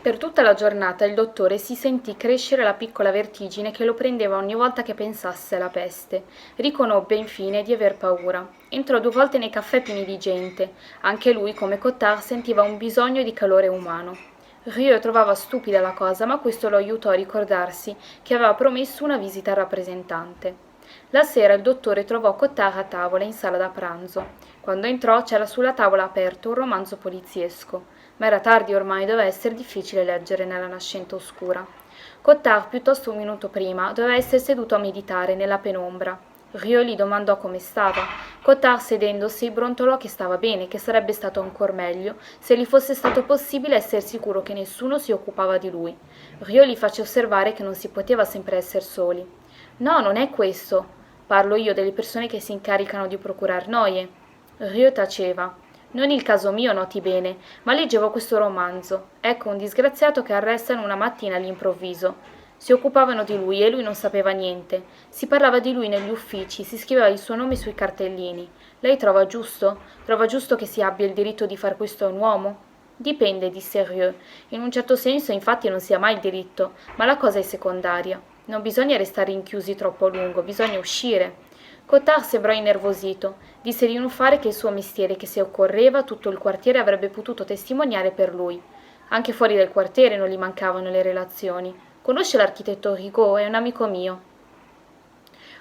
Per tutta la giornata il dottore si sentì crescere la piccola vertigine che lo prendeva ogni volta che pensasse alla peste. Riconobbe infine di aver paura. Entrò 2 volte nei caffè pieni di gente. Anche lui, come Cottard, sentiva un bisogno di calore umano. Rieu trovava stupida la cosa, ma questo lo aiutò a ricordarsi che aveva promesso una visita al rappresentante. La sera il dottore trovò Cottard a tavola in sala da pranzo. Quando entrò c'era sulla tavola aperto un romanzo poliziesco, ma era tardi ormai e doveva essere difficile leggere nella nascente oscura. Cottard, piuttosto un minuto prima, doveva essere seduto a meditare nella penombra. Rieu gli domandò come stava. Cottard, sedendosi, brontolò che stava bene, che sarebbe stato ancor meglio se gli fosse stato possibile essere sicuro che nessuno si occupava di lui. Rieu gli fece osservare che non si poteva sempre essere soli. «No, non è questo. Parlo io delle persone che si incaricano di procurar noie». Rieu taceva. «Non il caso mio, noti bene, ma leggevo questo romanzo. Ecco un disgraziato che arrestano una mattina all'improvviso. Si occupavano di lui e lui non sapeva niente. Si parlava di lui negli uffici, si scriveva il suo nome sui cartellini. Lei trova giusto? Trova giusto che si abbia il diritto di far questo a un uomo?» «Dipende», disse Rieu. «In un certo senso infatti non si ha mai il diritto, ma la cosa è secondaria. Non bisogna restare rinchiusi troppo a lungo, bisogna uscire». Cottard sembrò innervosito. Disse di non fare che il suo mestiere, che se occorreva tutto il quartiere avrebbe potuto testimoniare per lui. Anche fuori del quartiere non gli mancavano le relazioni. «Conosce l'architetto Rigaud? È un amico mio».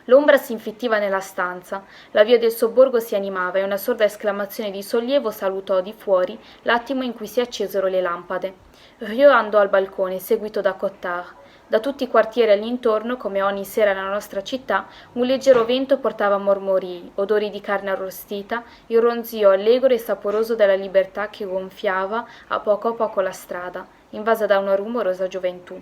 L'ombra si infittiva nella stanza, la via del sobborgo si animava e una sorda esclamazione di sollievo salutò di fuori l'attimo in cui si accesero le lampade. Rieu andò al balcone, seguito da Cottard. Da tutti i quartieri all'intorno, come ogni sera nella nostra città, un leggero vento portava mormorii, odori di carne arrostita, il ronzio allegro e saporoso della libertà che gonfiava a poco la strada, invasa da una rumorosa gioventù.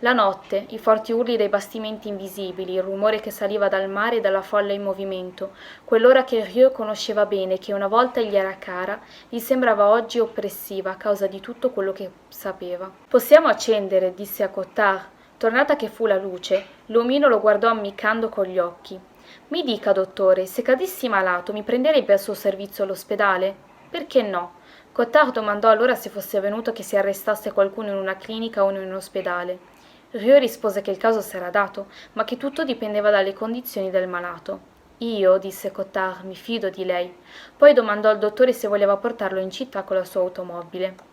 La notte, i forti urli dei bastimenti invisibili, il rumore che saliva dal mare e dalla folla in movimento, quell'ora che Rieu conosceva bene e che una volta gli era cara, gli sembrava oggi oppressiva a causa di tutto quello che sapeva. «Possiamo accendere», disse a Cottard. Tornata che fu la luce, l'omino lo guardò ammiccando con gli occhi. «Mi dica, dottore, se cadessi malato mi prenderebbe al suo servizio all'ospedale?» «Perché no?» Cottard domandò allora se fosse avvenuto che si arrestasse qualcuno in una clinica o in un ospedale. Rieu rispose che il caso s'era dato, ma che tutto dipendeva dalle condizioni del malato. «Io», disse Cottard, «mi fido di lei». Poi domandò al dottore se voleva portarlo in città con la sua automobile.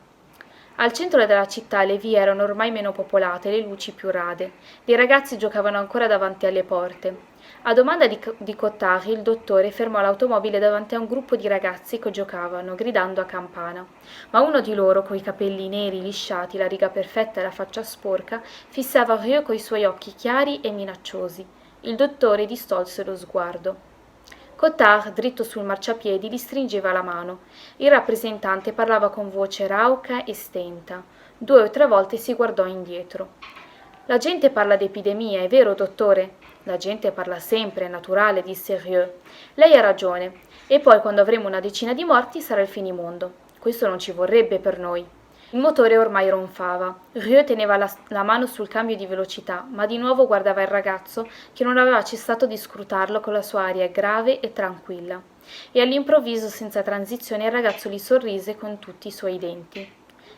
Al centro della città le vie erano ormai meno popolate e le luci più rade. Dei ragazzi giocavano ancora davanti alle porte. A domanda di Cottard, il dottore fermò l'automobile davanti a un gruppo di ragazzi che giocavano, gridando a campana. Ma uno di loro, coi capelli neri lisciati, la riga perfetta e la faccia sporca, fissava Rieu coi suoi occhi chiari e minacciosi. Il dottore distolse lo sguardo. Cottard, dritto sul marciapiedi, gli stringeva la mano. Il rappresentante parlava con voce rauca e stenta. 2 o 3 volte si guardò indietro. «La gente parla d'epidemia, è vero, dottore?» «La gente parla sempre, è naturale», disse Rieu. «Lei ha ragione. E poi, quando avremo una decina di morti, sarà il finimondo. Questo non ci vorrebbe per noi». Il motore ormai ronfava. Rieu teneva la mano sul cambio di velocità, ma di nuovo guardava il ragazzo che non aveva cessato di scrutarlo con la sua aria grave e tranquilla. E all'improvviso, senza transizione, il ragazzo gli sorrise con tutti i suoi denti.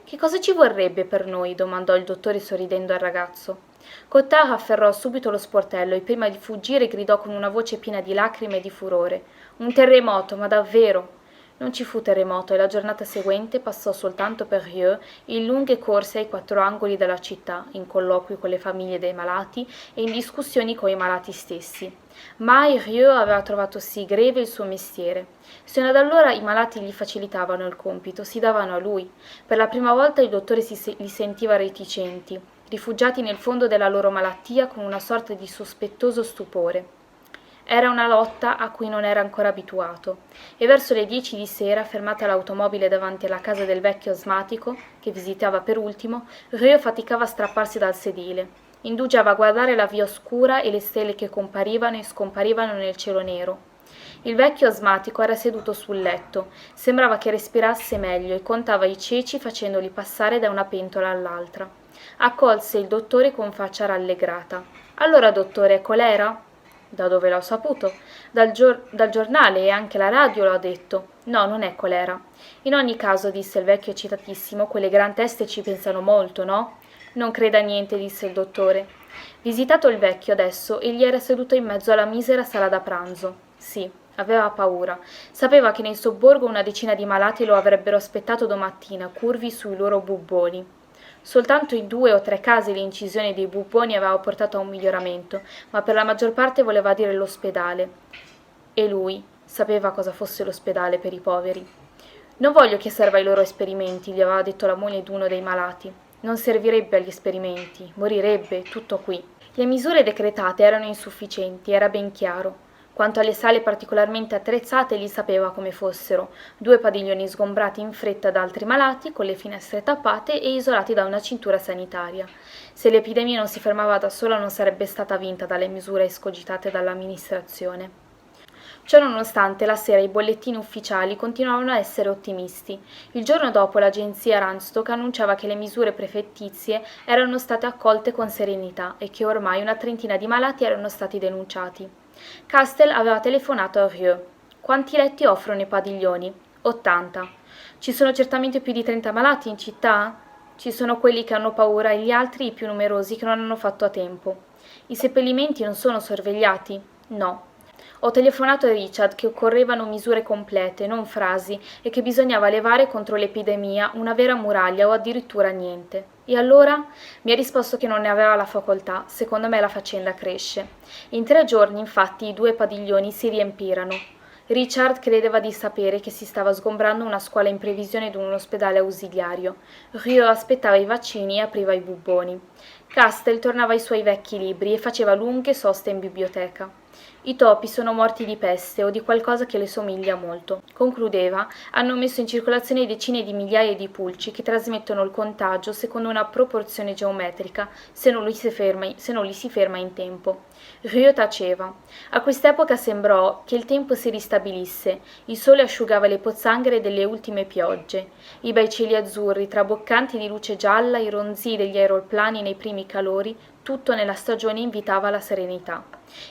«Che cosa ci vorrebbe per noi?» domandò il dottore sorridendo al ragazzo. Cottard afferrò subito lo sportello e prima di fuggire gridò con una voce piena di lacrime e di furore. «Un terremoto, ma davvero!» Non ci fu terremoto e la giornata seguente passò soltanto per Rieu in lunghe corse ai 4 angoli della città, in colloqui con le famiglie dei malati e in discussioni con i malati stessi. Mai Rieu aveva trovato sì greve il suo mestiere. Sino ad allora i malati gli facilitavano il compito, si davano a lui. Per la prima volta il dottore li sentiva reticenti, rifugiati nel fondo della loro malattia con una sorta di sospettoso stupore. Era una lotta a cui non era ancora abituato, e verso le 10 di sera, fermata l'automobile davanti alla casa del vecchio asmatico, che visitava per ultimo, Rieu faticava a strapparsi dal sedile. Indugiava a guardare la via oscura e le stelle che comparivano e scomparivano nel cielo nero. Il vecchio asmatico era seduto sul letto, sembrava che respirasse meglio e contava i ceci facendoli passare da una pentola all'altra. Accolse il dottore con faccia rallegrata. «Allora, dottore, è colera?» Da dove l'ho saputo? Dal giornale, e anche la radio lo ha detto. No, non è colera. In ogni caso, disse il vecchio eccitatissimo, quelle gran teste ci pensano molto, no? Non creda a niente, disse il dottore. Visitato il vecchio adesso, egli era seduto in mezzo alla misera sala da pranzo. Sì, aveva paura. Sapeva che nel sobborgo una decina di malati lo avrebbero aspettato domattina, curvi sui loro bubboni. Soltanto in 2 o 3 casi l'incisione dei bubboni aveva portato a un miglioramento, ma per la maggior parte voleva dire l'ospedale. E lui sapeva cosa fosse l'ospedale per i poveri. Non voglio che serva ai loro esperimenti, gli aveva detto la moglie d'uno dei malati. Non servirebbe agli esperimenti, morirebbe, tutto qui. Le misure decretate erano insufficienti, era ben chiaro. Quanto alle sale particolarmente attrezzate, egli sapeva come fossero: 2 padiglioni sgombrati in fretta da altri malati, con le finestre tappate e isolati da una cintura sanitaria. Se l'epidemia non si fermava da sola, non sarebbe stata vinta dalle misure escogitate dall'amministrazione. Ciononostante, la sera i bollettini ufficiali continuavano a essere ottimisti. Il giorno dopo l'agenzia Randstock annunciava che le misure prefettizie erano state accolte con serenità e che ormai una trentina di malati erano stati denunciati. Castel aveva telefonato a Rieux. Quanti letti offrono i padiglioni? 80. Ci sono certamente più di 30 malati in città? Ci sono quelli che hanno paura e gli altri, i più numerosi, che non hanno fatto a tempo. I seppellimenti non sono sorvegliati? No. Ho telefonato a Richard che occorrevano misure complete, non frasi, e che bisognava levare contro l'epidemia una vera muraglia o addirittura niente. E allora? Mi ha risposto che non ne aveva la facoltà, secondo me la faccenda cresce. In 3 giorni, infatti, i 2 padiglioni si riempirono. Richard credeva di sapere che si stava sgombrando una scuola in previsione di un ospedale ausiliario. Rieux aspettava i vaccini e apriva i bubboni. Castel tornava ai suoi vecchi libri e faceva lunghe soste in biblioteca. I topi sono morti di peste o di qualcosa che le somiglia molto. Concludeva, hanno messo in circolazione decine di migliaia di pulci che trasmettono il contagio secondo una proporzione geometrica se non li si ferma in tempo. Rieux taceva. A quest'epoca sembrò che il tempo si ristabilisse, il sole asciugava le pozzanghere delle ultime piogge, i bei cieli azzurri traboccanti di luce gialla, i ronzii degli aeroplani nei primi calori, tutto nella stagione invitava alla serenità.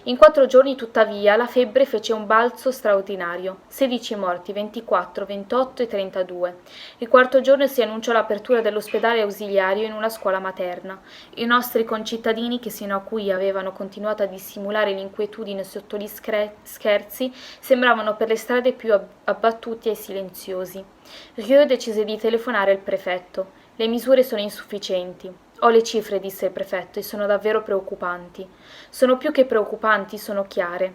In 4 giorni, tuttavia, la febbre fece un balzo straordinario: 16 morti, 24, 28 e 32. Il 4° giorno si annunciò l'apertura dell'ospedale ausiliario in una scuola materna. I nostri concittadini, che sino a cui avevano continuato a dissimulare l'inquietudine sotto gli scherzi, sembravano per le strade più abbattuti e silenziosi. Rieux decise di telefonare al prefetto. Le misure sono insufficienti. Ho le cifre, disse il prefetto, e sono davvero preoccupanti. Sono più che preoccupanti, sono chiare.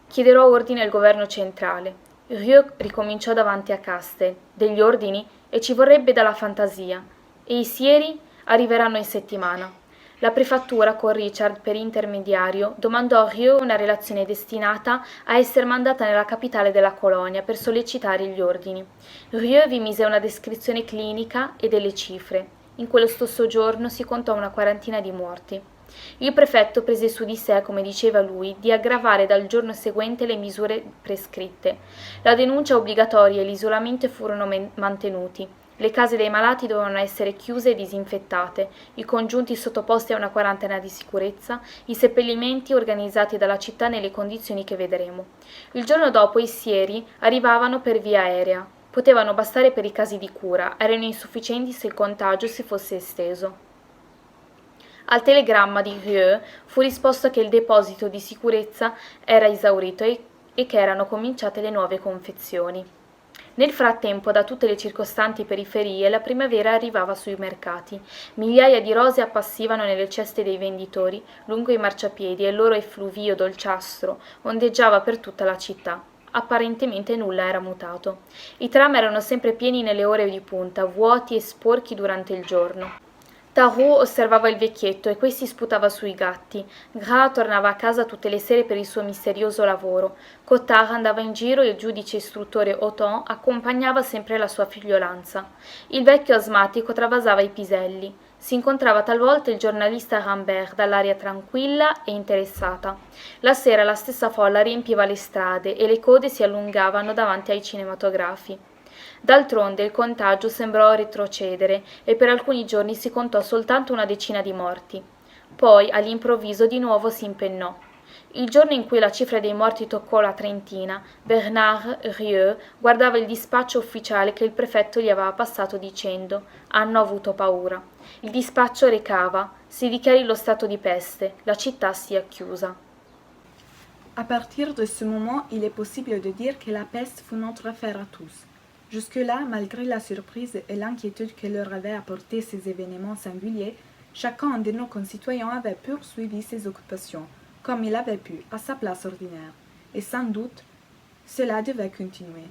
Chiederò ordine al governo centrale. Rieux ricominciò davanti a Castel. Degli ordini? E ci vorrebbe dalla fantasia. E i sieri arriveranno in settimana. La prefettura, con Richard per intermediario, domandò a Rieux una relazione destinata a essere mandata nella capitale della colonia per sollecitare gli ordini. Rieux vi mise una descrizione clinica e delle cifre. In quello stesso giorno si contò una 40ina di morti. Il prefetto prese su di sé, come diceva lui, di aggravare dal giorno seguente le misure prescritte. La denuncia obbligatoria e l'isolamento furono mantenuti. Le case dei malati dovevano essere chiuse e disinfettate, i congiunti sottoposti a una quarantena di sicurezza, i seppellimenti organizzati dalla città nelle condizioni che vedremo. Il giorno dopo i sieri arrivavano per via aerea. Potevano bastare per i casi di cura, erano insufficienti se il contagio si fosse esteso. Al telegramma di Rieux fu risposto che il deposito di sicurezza era esaurito e che erano cominciate le nuove confezioni. Nel frattempo, da tutte le circostanti periferie, la primavera arrivava sui mercati. Migliaia di rose appassivano nelle ceste dei venditori, lungo i marciapiedi, e il loro effluvio dolciastro ondeggiava per tutta la città. Apparentemente nulla era mutato. I tram erano sempre pieni nelle ore di punta, vuoti e sporchi durante il giorno. Tarot osservava il vecchietto e questi sputava sui gatti. Gras tornava a casa tutte le sere per il suo misterioso lavoro. Cottard andava in giro e il giudice istruttore Auton accompagnava sempre la sua figliolanza. Il vecchio asmatico travasava i piselli. Si incontrava talvolta il giornalista Rambert dall'aria tranquilla e interessata. La sera la stessa folla riempiva le strade e le code si allungavano davanti ai cinematografi. D'altronde il contagio sembrò retrocedere e per alcuni giorni si contò soltanto una decina di morti. Poi all'improvviso di nuovo si impennò. Il giorno in cui la cifra dei morti toccò la trentina, Bernard Rieu guardava il dispaccio ufficiale che il prefetto gli aveva passato dicendo: «Hanno avuto paura». Il dispaccio recava: «Si dichiari lo stato di peste, la città sia chiusa». À partir de ce moment, il est possible de dire que la peste fut notre affaire à tous. Jusque-là, malgré la surprise et l'inquiétude que leur avaient apporté ces événements singuliers, chacun de nos concitoyens avait poursuivi ses occupations, comme il avait pu, à sa place ordinaire, et sans doute cela devait continuer.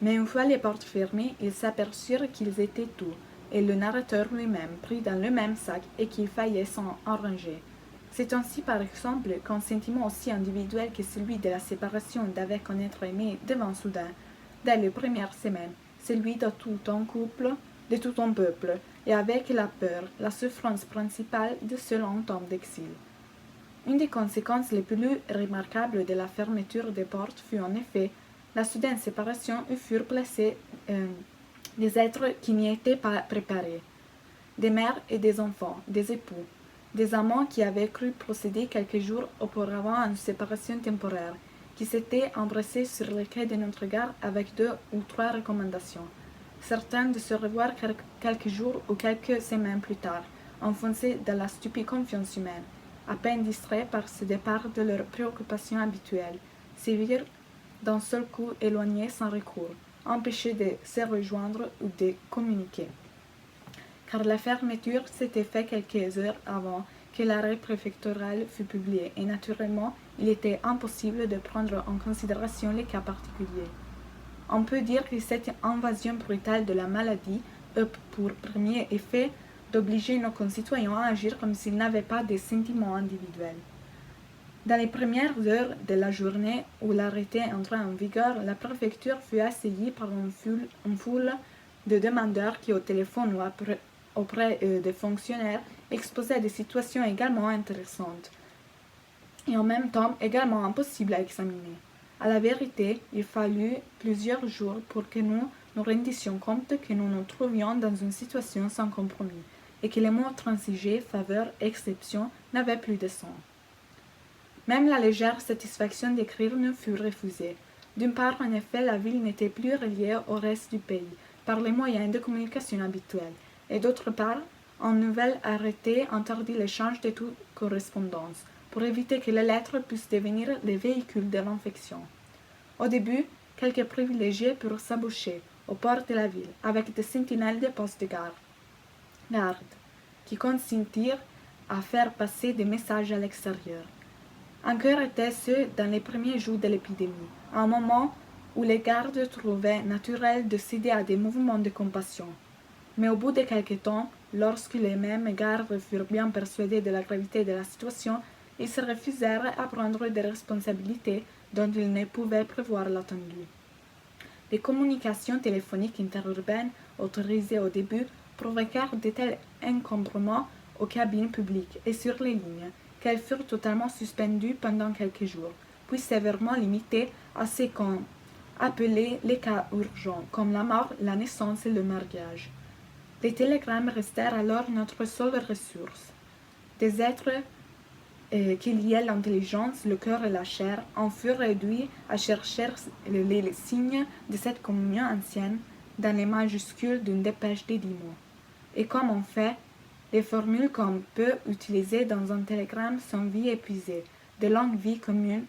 Mais une fois les portes fermées, ils s'aperçurent qu'ils étaient tous, et le narrateur lui-même pris dans le même sac et qu'il fallait s'en arranger. C'est ainsi par exemple qu'un sentiment aussi individuel que celui de la séparation d'avec un être aimé devint soudain, dès les premières semaines, celui de tout un couple, de tout un peuple, et avec la peur, la souffrance principale de ce long temps d'exil. Une des conséquences les plus remarquables de la fermeture des portes fut en effet la soudaine séparation où furent placés des êtres qui n'y étaient pas préparés, des mères et des enfants, des époux, des amants qui avaient cru procéder quelques jours auparavant à une séparation temporaire, qui s'étaient embrassés sur le quai de notre gare avec 2 ou 3 recommandations, certains de se revoir quelques jours ou quelques semaines plus tard, enfoncés dans la stupide confiance humaine, à peine distraits par ce départ de leurs préoccupations habituelles, se virent d'un seul coup éloignés sans recours, empêchés de se rejoindre ou de communiquer. Car la fermeture s'était faite quelques heures avant que l'arrêt préfectoral fût publié, et naturellement, il était impossible de prendre en considération les cas particuliers. On peut dire que cette invasion brutale de la maladie eut pour premier effet d'obliger nos concitoyens à agir comme s'ils n'avaient pas de sentiments individuels. Dans les premières heures de la journée où l'arrêté entra en vigueur, la préfecture fut assaillie par une foule de demandeurs qui, au téléphone ou auprès des fonctionnaires, exposaient des situations également intéressantes et en même temps également impossibles à examiner. À la vérité, il fallut plusieurs jours pour que nous nous rendissions compte que nous nous trouvions dans une situation sans compromis et que les mots transigés, faveur, exception n'avaient plus de sens. Même la légère satisfaction d'écrire nous fut refusée. D'une part, en effet, la ville n'était plus reliée au reste du pays par les moyens de communication habituels, et d'autre part, un nouvel arrêté interdit l'échange de toute correspondance, pour éviter que les lettres puissent devenir les véhicules de l'infection. Au début, quelques privilégiés purent s'aboucher aux portes de la ville avec des sentinelles de postes de garde, qui consentirent à faire passer des messages à l'extérieur. Encore étaient-ce dans les premiers jours de l'épidémie, à un moment où les gardes trouvaient naturel de céder à des mouvements de compassion. Mais au bout de quelque temps, lorsque les mêmes gardes furent bien persuadés de la gravité de la situation, ils se refusèrent à prendre des responsabilités dont ils ne pouvaient prévoir l'attendu. Les communications téléphoniques interurbaines autorisées au début provoquèrent de tels encombrements aux cabines publiques et sur les lignes qu'elles furent totalement suspendues pendant quelques jours, puis sévèrement limitées à ce qu'on appelait les cas urgents, comme la mort, la naissance et le mariage. Les télégrammes restèrent alors notre seule ressource. Des êtres qui liaient l'intelligence, le cœur et la chair en furent réduits à chercher les signes de cette communion ancienne dans les majuscules d'une dépêche des 10 mots. Et comme on fait, les formules qu'on peut utiliser dans un télégramme sont vie épuisée, de longues vies communes,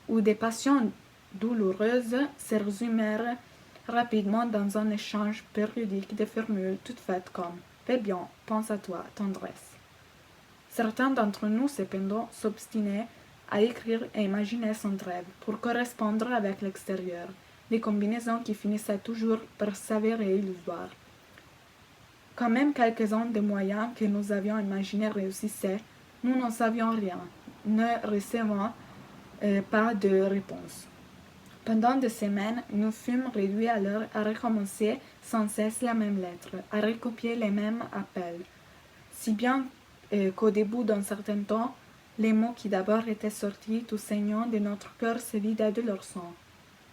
où des passions douloureuses se résumèrent rapidement dans un échange périodique de formules toutes faites comme « Fais bien, pense à toi, tendresse ». Certains d'entre nous, cependant, s'obstinaient à écrire et imaginer sans trêve, pour correspondre avec l'extérieur, des combinaisons qui finissaient toujours par s'avérer illusoires. Quand même quelques-uns des moyens que nous avions imaginés réussissaient, nous n'en savions rien, ne recevant pas de réponse. Pendant des semaines, nous fûmes réduits alors à recommencer sans cesse la même lettre, à recopier les mêmes appels, si bien qu'au début d'un certain temps, les mots qui d'abord étaient sortis tout saignants de notre cœur se vidaient de leur sang.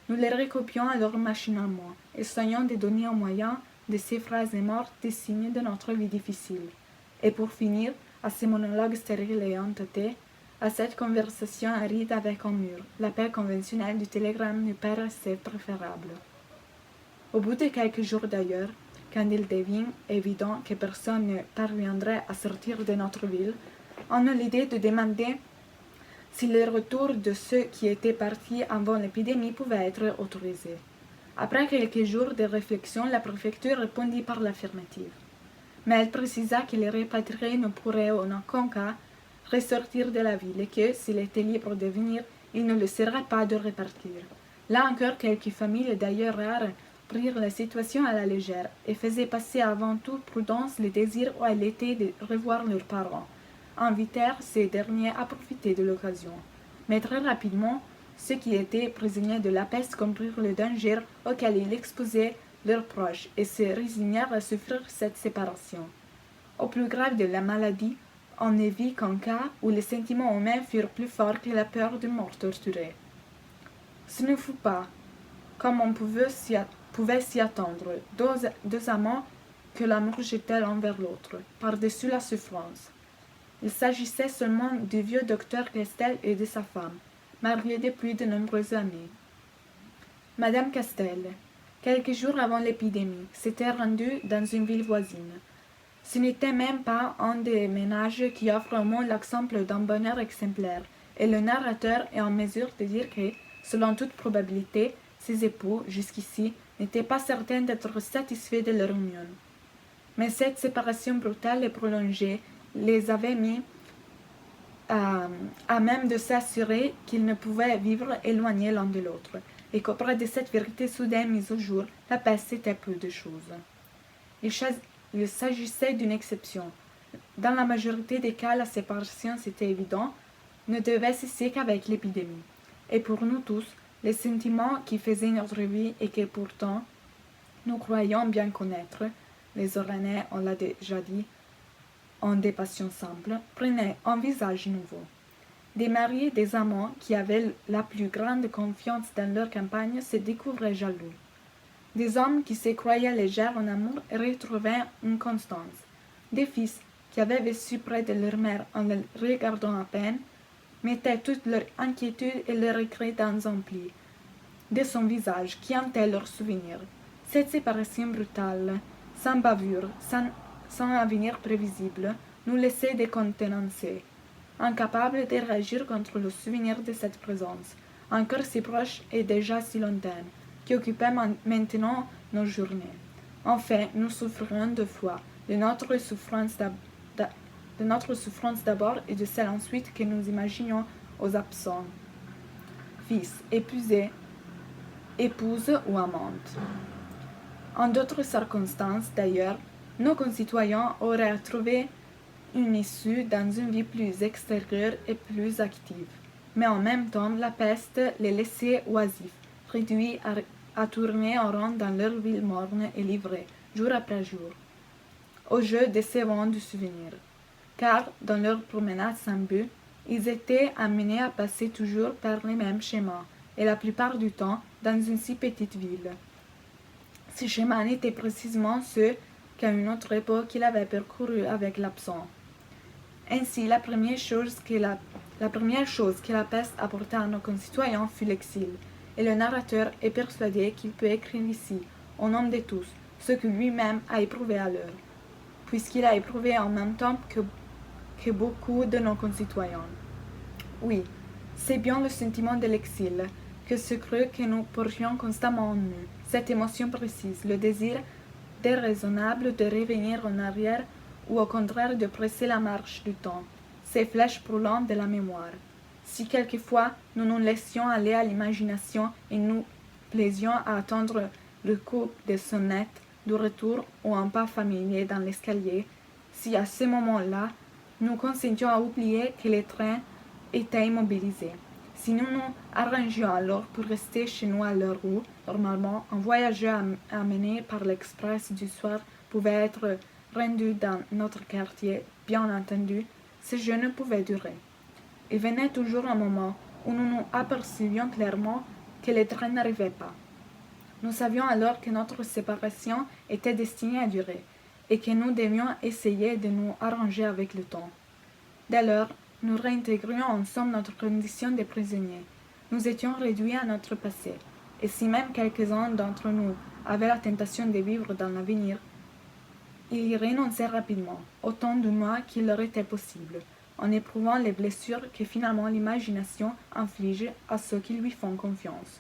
Nous les recopions alors machinalement, essayant de donner un moyen de ces phrases mortes des signes de notre vie difficile. Et pour finir, à ces monologues stériles et entêtés, À cette conversation aride avec un mur, l'appel conventionnel du télégramme nous paraissait préférable. Au bout de quelques jours d'ailleurs, quand il devint évident que personne ne parviendrait à sortir de notre ville, on eut l'idée de demander si le retour de ceux qui étaient partis avant l'épidémie pouvait être autorisé. Après quelques jours de réflexion, la préfecture répondit par l'affirmative. Mais elle précisa que les répatriés ne pourraient en aucun cas ressortir de la ville et que, s'il était libre de venir, il ne le serait pas de repartir. Là encore, quelques familles, d'ailleurs rares, prirent la situation à la légère et faisaient passer avant toute prudence le désir ou l'été de revoir leurs parents, invitèrent ces derniers à profiter de l'occasion. Mais très rapidement, ceux qui étaient prisonniers de la peste comprirent le danger auquel ils exposaient leurs proches et se résignèrent à souffrir cette séparation. Au plus grave de la maladie, on ne vit qu'un cas où les sentiments humains furent plus forts que la peur de mort torturée. Ce ne fut pas, comme on pouvait s'y attendre, deux amants que l'amour jetait l'un vers l'autre, par-dessus la souffrance. Il s'agissait seulement du vieux docteur Castel et de sa femme, mariés depuis de nombreuses années. Madame Castel, quelques jours avant l'épidémie, s'était rendue dans une ville voisine. Ce n'était même pas un des ménages qui offre au monde l'exemple d'un bonheur exemplaire, et le narrateur est en mesure de dire que, selon toute probabilité, ses époux, jusqu'ici, n'étaient pas certains d'être satisfaits de leur union. Mais cette séparation brutale et prolongée les avait mis à même de s'assurer qu'ils ne pouvaient vivre éloignés l'un de l'autre, et qu'auprès de cette vérité soudaine mise au jour, la peste était peu de choses. Il s'agissait d'une exception. Dans la majorité des cas, la séparation, c'était évident, ne devait cesser qu'avec l'épidémie. Et pour nous tous, les sentiments qui faisaient notre vie et que pourtant nous croyons bien connaître, les Oranais, on l'a déjà dit, ont des passions simples, prenaient un visage nouveau. Des mariés, des amants qui avaient la plus grande confiance dans leur campagne se découvraient jaloux. Des hommes qui se croyaient légers en amour retrouvaient une constance. Des fils qui avaient vécu près de leur mère en le regardant à peine, mettaient toute leur inquiétude et leur regret dans un pli de son visage qui hantait leurs souvenirs. Cette séparation brutale, sans bavure, sans avenir prévisible, nous laissait décontenancés, incapables de réagir contre le souvenir de cette présence, encore si proche et déjà si lointaine, qui occupait maintenant nos journées. Enfin, nous souffrions deux fois, de notre souffrance d'abord et de celle ensuite que nous imaginions aux absents, fils, épousés, épouses ou amantes. En d'autres circonstances, d'ailleurs, nos concitoyens auraient trouvé une issue dans une vie plus extérieure et plus active. Mais en même temps, la peste les laissait oisifs, réduits à tourner en rond dans leur ville morne et livrée, jour après jour, au jeu décevant du souvenir. Car, dans leur promenade sans but, ils étaient amenés à passer toujours par les mêmes chemins, et la plupart du temps dans une si petite ville. Ces chemins étaient précisément ceux qu'à une autre époque il avait parcourus avec l'absent. Ainsi, la première chose que la peste apporta à nos concitoyens fut l'exil, et le narrateur est persuadé qu'il peut écrire ici, au nom de tous, ce que lui-même a éprouvé alors, puisqu'il a éprouvé en même temps que beaucoup de nos concitoyens. Oui, c'est bien le sentiment de l'exil, que ce creux que nous portions constamment en nous, cette émotion précise, le désir déraisonnable de revenir en arrière ou au contraire de presser la marche du temps, ces flèches brûlantes de la mémoire. Si quelquefois nous nous laissions aller à l'imagination et nous plaisions à attendre le coup de sonnette du retour ou un pas familier dans l'escalier, si à ce moment-là nous consentions à oublier que les trains étaient immobilisés, si nous nous arrangions alors pour rester chez nous à l'heure où, normalement, un voyageur amené par l'express du soir pouvait être rendu dans notre quartier, bien entendu, ce jeu ne pouvait durer. Il venait toujours un moment où nous nous apercevions clairement que le train n'arrivait pas. Nous savions alors que notre séparation était destinée à durer, et que nous devions essayer de nous arranger avec le temps. Dès lors, Nous réintégrions en somme notre condition de prisonniers. Nous étions réduits à notre passé, et si même quelques-uns d'entre nous avaient la tentation de vivre dans l'avenir, ils y renonçaient rapidement, autant de mois qu'il leur était possible, en éprouvant les blessures que finalement l'imagination inflige a ceux qui lui font confiance.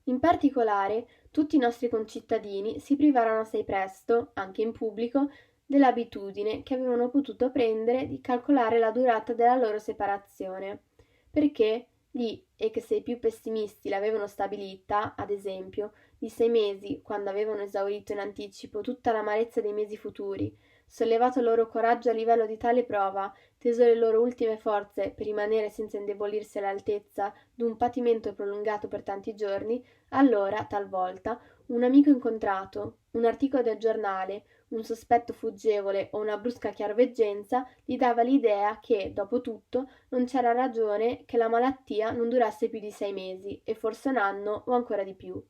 In particolare, tutti i nostri concittadini si privarono assai presto, anche in pubblico, dell'abitudine che avevano potuto prendere di calcolare la durata della loro separazione, perché gli e che se i più pessimisti l'avevano stabilita, ad esempio, di 6 mesi, quando avevano esaurito in anticipo tutta l'amarezza dei mesi futuri, sollevato il loro coraggio a livello di tale prova, teso le loro ultime forze per rimanere senza indebolirsi all'altezza d'un patimento prolungato per tanti giorni, allora, talvolta, un amico incontrato, un articolo del giornale, un sospetto fuggevole o una brusca chiaroveggenza gli dava l'idea che, dopo tutto, non c'era ragione che la malattia non durasse più di 6 mesi, e forse un anno o ancora di più.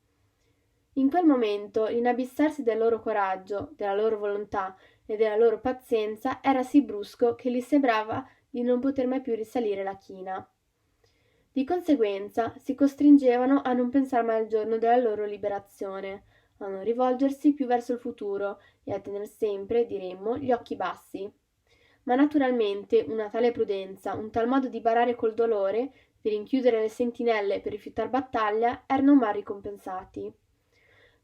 In quel momento l'inabissarsi del loro coraggio, della loro volontà e della loro pazienza era sì brusco che gli sembrava di non poter mai più risalire la china. Di conseguenza si costringevano a non pensare mai al giorno della loro liberazione, a non rivolgersi più verso il futuro e a tener sempre, diremmo, gli occhi bassi. Ma naturalmente una tale prudenza, un tal modo di barare col dolore, di rinchiudere le sentinelle per rifiutar battaglia, erano mal ricompensati.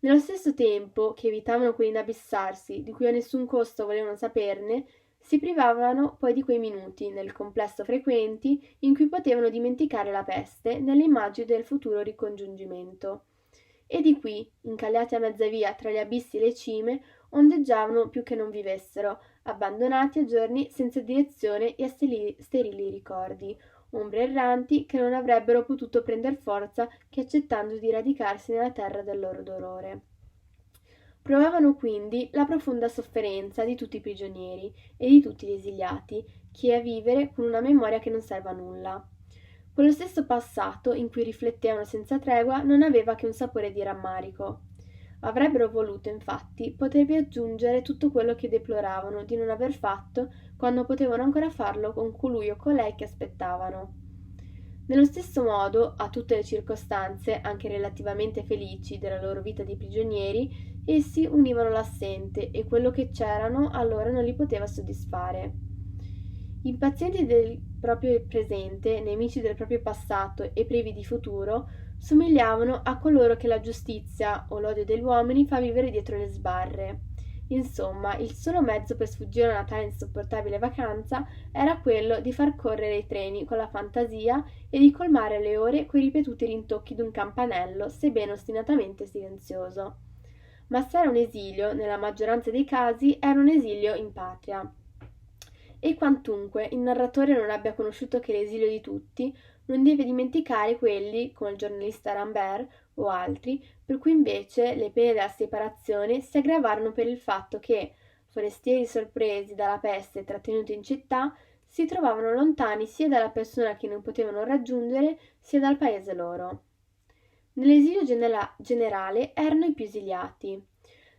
Nello stesso tempo che evitavano quell'inabissarsi di cui a nessun costo volevano saperne, si privavano poi di quei minuti, nel complesso frequenti, in cui potevano dimenticare la peste nelle immagini del futuro ricongiungimento. E di qui, incagliati a mezza via tra gli abissi e le cime, ondeggiavano più che non vivessero, abbandonati a giorni senza direzione e a sterili ricordi, ombre erranti che non avrebbero potuto prender forza che accettando di radicarsi nella terra del loro dolore. Provavano quindi la profonda sofferenza di tutti i prigionieri e di tutti gli esiliati, che a vivere con una memoria che non serve a nulla. Quello stesso passato, in cui riflettevano senza tregua, non aveva che un sapore di rammarico. Avrebbero voluto, infatti, potervi aggiungere tutto quello che deploravano di non aver fatto quando potevano ancora farlo con colui o colei che aspettavano. Nello stesso modo, a tutte le circostanze, anche relativamente felici, della loro vita di prigionieri, essi univano l'assente e quello che c'erano allora non li poteva soddisfare. Impazienti del proprio presente, nemici del proprio passato e privi di futuro, somigliavano a coloro che la giustizia o l'odio degli uomini fa vivere dietro le sbarre. Insomma, il solo mezzo per sfuggire a una tale insopportabile vacanza era quello di far correre i treni con la fantasia e di colmare le ore coi ripetuti rintocchi d'un campanello, sebbene ostinatamente silenzioso. Ma se era un esilio, nella maggioranza dei casi era un esilio in patria. E quantunque il narratore non abbia conosciuto che l'esilio di tutti, non deve dimenticare quelli, come il giornalista Rambert o altri, per cui invece le pene della separazione si aggravarono per il fatto che, forestieri sorpresi dalla peste e trattenuti in città, si trovavano lontani sia dalla persona che non potevano raggiungere, sia dal paese loro. Nell'esilio generale erano i più esiliati.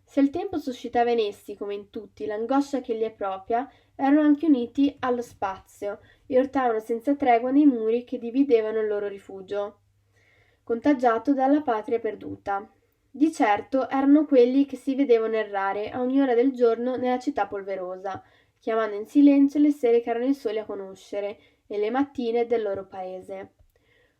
Se il tempo suscitava in essi, come in tutti, l'angoscia che gli è propria, erano anche uniti allo spazio e urtavano senza tregua nei muri che dividevano il loro rifugio, contagiato dalla patria perduta. Di certo erano quelli che si vedevano errare a ogni ora del giorno nella città polverosa, chiamando in silenzio le sere che erano i soli a conoscere e le mattine del loro paese.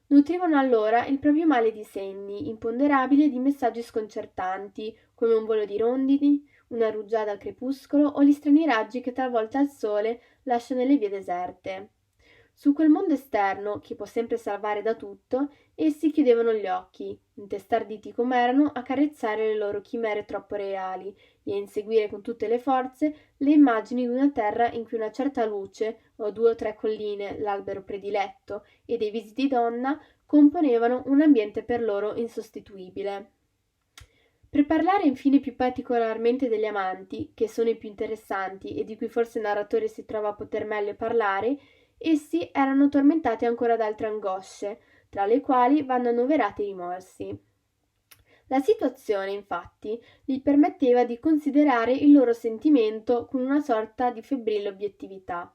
Nutrivano allora il proprio male di segni, imponderabili e di messaggi sconcertanti, come un volo di rondini, una rugiada al crepuscolo o gli strani raggi che talvolta il sole lascia nelle vie deserte. Su quel mondo esterno, che può sempre salvare da tutto, essi chiudevano gli occhi, intestarditi com'erano a carezzare le loro chimere troppo reali e a inseguire con tutte le forze le immagini di una terra in cui una certa luce, o 2 o 3 colline, l'albero prediletto, e dei visi di donna componevano un ambiente per loro insostituibile. Per parlare infine più particolarmente degli amanti, che sono i più interessanti e di cui forse il narratore si trova a poter meglio parlare, essi erano tormentati ancora da altre angosce, tra le quali vanno annoverati i rimorsi. La situazione, infatti, gli permetteva di considerare il loro sentimento con una sorta di febbrile obiettività.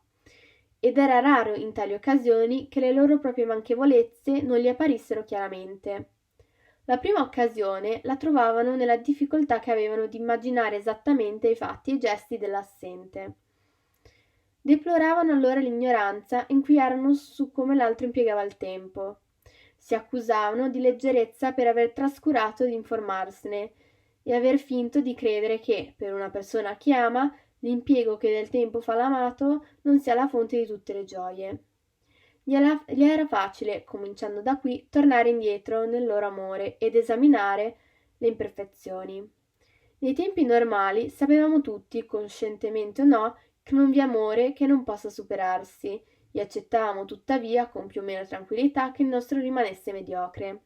ed era raro in tali occasioni che le loro proprie manchevolezze non gli apparissero chiaramente. La prima occasione la trovavano nella difficoltà che avevano di immaginare esattamente i fatti e i gesti dell'assente. Deploravano allora l'ignoranza in cui erano su come l'altro impiegava il tempo. Si accusavano di leggerezza per aver trascurato di informarsene e aver finto di credere che, per una persona che ama, l'impiego che del tempo fa l'amato non sia la fonte di tutte le gioie. Gli era facile, cominciando da qui, tornare indietro nel loro amore ed esaminare le imperfezioni. Nei tempi normali sapevamo tutti, coscientemente o no, che non vi è amore che non possa superarsi, e accettavamo tuttavia con più o meno tranquillità che il nostro rimanesse mediocre.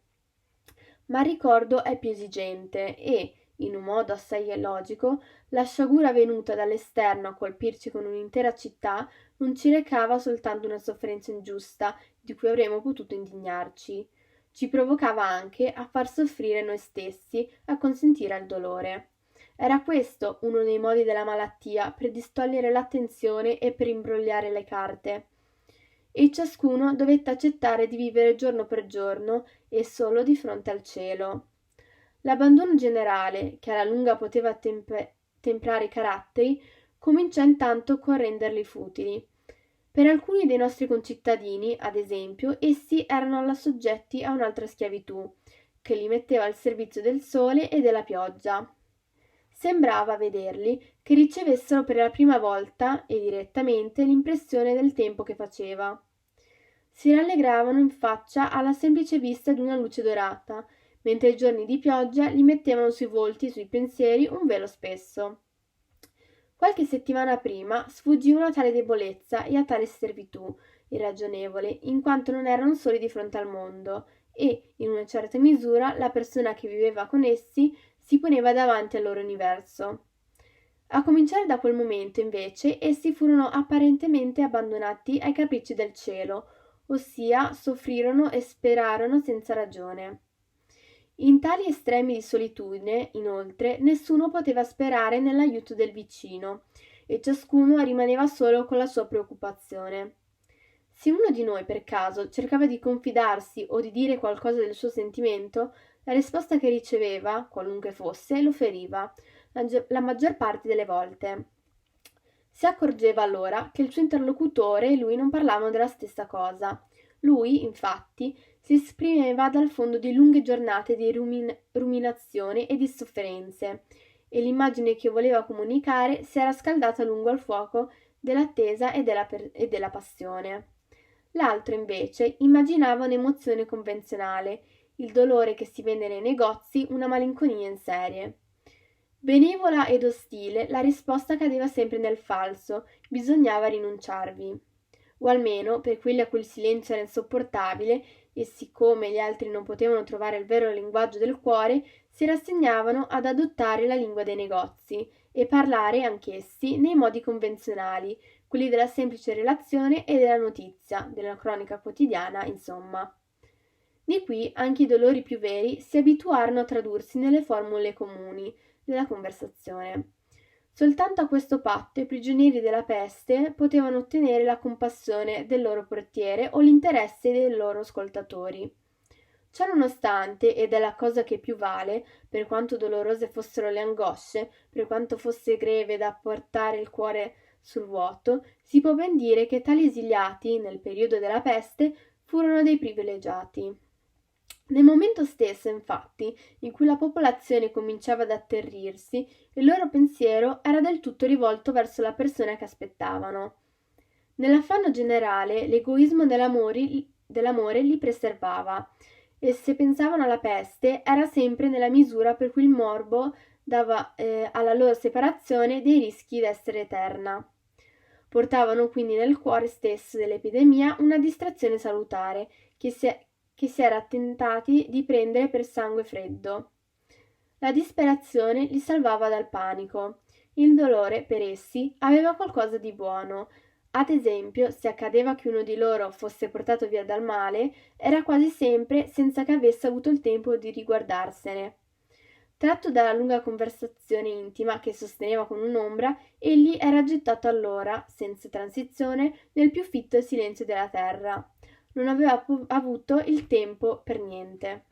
Ma il ricordo è più esigente e, in un modo assai logico, la sciagura venuta dall'esterno a colpirci con un'intera città non ci recava soltanto una sofferenza ingiusta di cui avremmo potuto indignarci, ci provocava anche a far soffrire noi stessi, a consentire al dolore. Era questo uno dei modi della malattia per distogliere l'attenzione e per imbrogliare le carte. E ciascuno dovette accettare di vivere giorno per giorno e solo di fronte al cielo. L'abbandono generale, che alla lunga poteva temprare i caratteri, cominciò intanto con renderli futili. Per alcuni dei nostri concittadini, ad esempio, essi erano alla soggetti a un'altra schiavitù, che li metteva al servizio del sole e della pioggia. Sembrava, a vederli, che ricevessero per la prima volta e direttamente l'impressione del tempo che faceva. Si rallegravano in faccia alla semplice vista d'una luce dorata, mentre i giorni di pioggia gli mettevano sui volti e sui pensieri un velo spesso. Qualche settimana prima sfuggivano a tale debolezza e a tale servitù irragionevole, in quanto non erano soli di fronte al mondo, e, in una certa misura, la persona che viveva con essi si poneva davanti al loro universo. A cominciare da quel momento, invece, essi furono apparentemente abbandonati ai capricci del cielo, ossia soffrirono e sperarono senza ragione. In tali estremi di solitudine, inoltre, nessuno poteva sperare nell'aiuto del vicino, e ciascuno rimaneva solo con la sua preoccupazione. Se uno di noi, per caso, cercava di confidarsi o di dire qualcosa del suo sentimento, la risposta che riceveva, qualunque fosse, lo feriva, la maggior parte delle volte. Si accorgeva allora che il suo interlocutore e lui non parlavano della stessa cosa. Lui, infatti, si esprimeva dal fondo di lunghe giornate di ruminazione e di sofferenze, e l'immagine che voleva comunicare si era scaldata lungo al fuoco dell'attesa e della passione. L'altro, invece, immaginava un'emozione convenzionale, il dolore che si vende nei negozi, una malinconia in serie. Benevola ed ostile, la risposta cadeva sempre nel falso, bisognava rinunciarvi. O almeno, per quelli a cui il silenzio era insopportabile, e siccome gli altri non potevano trovare il vero linguaggio del cuore, si rassegnavano ad adottare la lingua dei negozi e parlare anch'essi nei modi convenzionali, quelli della semplice relazione e della notizia, della cronaca quotidiana, insomma. Di qui anche i dolori più veri si abituarono a tradursi nelle formule comuni della conversazione. Soltanto a questo patto i prigionieri della peste potevano ottenere la compassione del loro portiere o l'interesse dei loro ascoltatori. Ciononostante, ed è la cosa che più vale, per quanto dolorose fossero le angosce, per quanto fosse greve da portare il cuore sul vuoto, si può ben dire che tali esiliati, nel periodo della peste, furono dei privilegiati. Nel momento stesso, infatti, in cui la popolazione cominciava ad atterrirsi, il loro pensiero era del tutto rivolto verso la persona che aspettavano. Nell'affanno generale, l'egoismo dell'amore li preservava, e se pensavano alla peste era sempre nella misura per cui il morbo dava alla loro separazione dei rischi d'essere eterna. Portavano quindi nel cuore stesso dell'epidemia una distrazione salutare che si era tentati di prendere per sangue freddo. La disperazione li salvava dal panico. Il dolore, per essi, aveva qualcosa di buono. Ad esempio, se accadeva che uno di loro fosse portato via dal male, era quasi sempre senza che avesse avuto il tempo di riguardarsene. Tratto dalla lunga conversazione intima che sosteneva con un'ombra, egli era gettato allora, senza transizione, nel più fitto silenzio della terra. Non aveva avuto il tempo per niente.